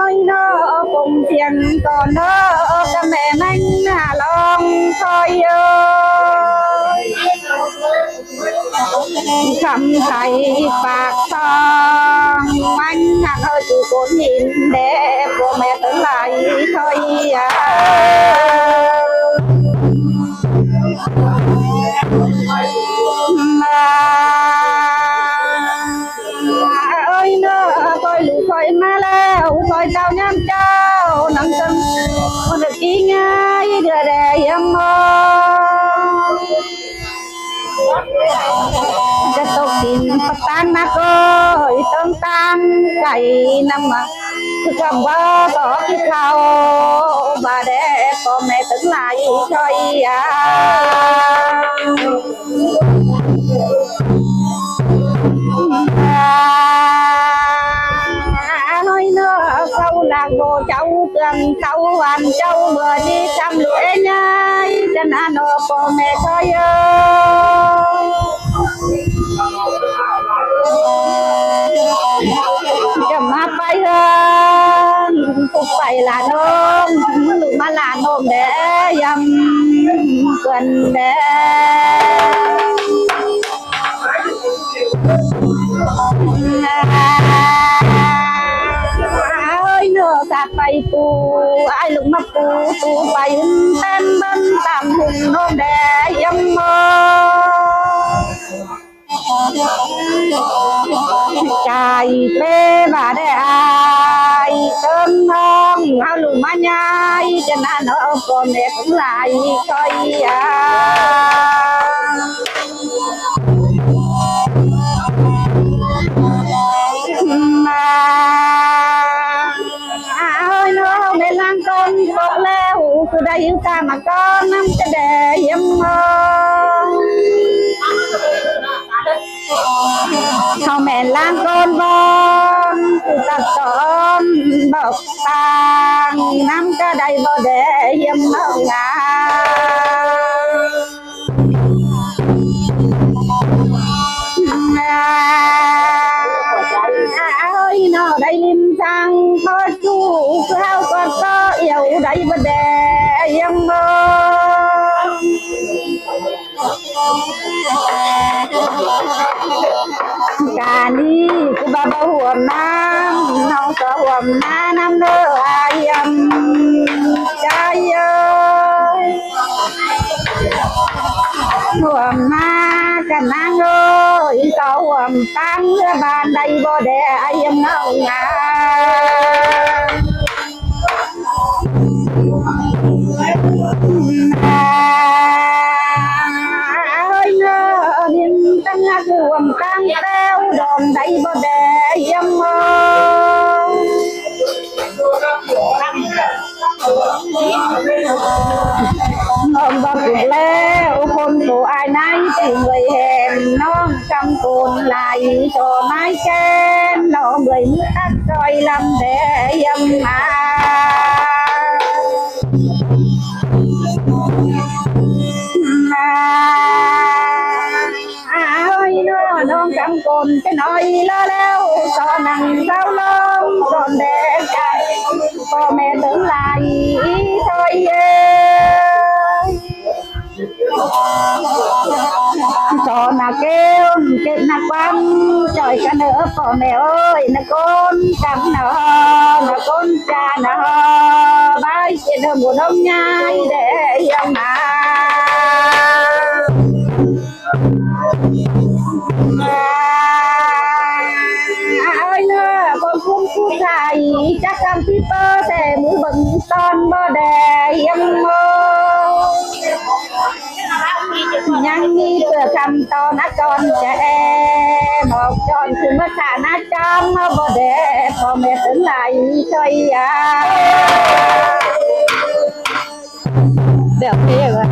ơi nó cùng tiền còn nó cho mẹ anh lòng thôi ơi khăm thầy bạc son anh ơi chú cốn nhìn để của mẹ tưởng lại thôi ơi nó coi lũ coi ma lao coi tao nhắm trao nắng tâm con được ý ngay đưa đề emจะตกดินประตานนักเอ้ยต้องตั้งใจนำมาคือคำว่าต่อที่เขาบาแดก็แม่ถึงไหลช่อยnói nữa câu lạc bộ cháu tường cháu hoàn cháu vừa đi chăm lũa nhai chân ăn ở cô mẹ thôi chầm hát bay hơn phục phải là nôm lũ mà là nôm để dầm gần để ơi nửa sạt bay tu ai lục mập tu bay tên bên tạm hùng nôm để dầm chạy bê và để ai tôm hông áo lùm mà nhai chân ăn ở cô mẹ cũng lại coi ơi nó mẹ lang con bốc leo từ đây yêu ta mà con nắm cái đề emเขาแม่ล้างก้นบอนคือตัดตอนบอกตางน้ำก็ได้บ่ได้เยี่ยมเฮางาเอ้ยน้อได้ลิ้มจังพอจูเข้าก็เอี่ยวได้บ่ได้เยี่ยมการนี้คือบาบาห่วงน้ำน้องก็ห่วงน้ำเด้ออายันใจเอ้ยห่วงน้ากันนางเอ้ยก็ห่วงตั้งเรือบานใดบ่ได้อายันเฮางาคือวำตั้งแล้วดอมได้บ่ได้ยังมองน้องบ่ถูกแล้วคนผู้อายไหนที่ngườiเห็นน้องจำตูนไหลโชไม้แค้นน้องngườiมืออัดจอยลำแต่ยังมาน้องจำกลมจะน้อยแล้วตอนนั่งเศร้าลมตอนแดงใจพ่อแม่ถึงไหลถอยเย่ตอนน่ะเก้วเก็บนักวันจอยกันเนอพ่อแม่เอ้ยนักคนจำเนอนักคนจาเนอใบเจ็ดหัวน้องยายเดียังมาơi nè con phun phun thầy chắc ăn tí bơ để mũi bận ton bơ đề em mơ nhang nghi từ cầm to nát con trẻ một tròn từ mất cả nát trong bơ đềพ่อแม่ถึงlại chơi đẹp thế rồi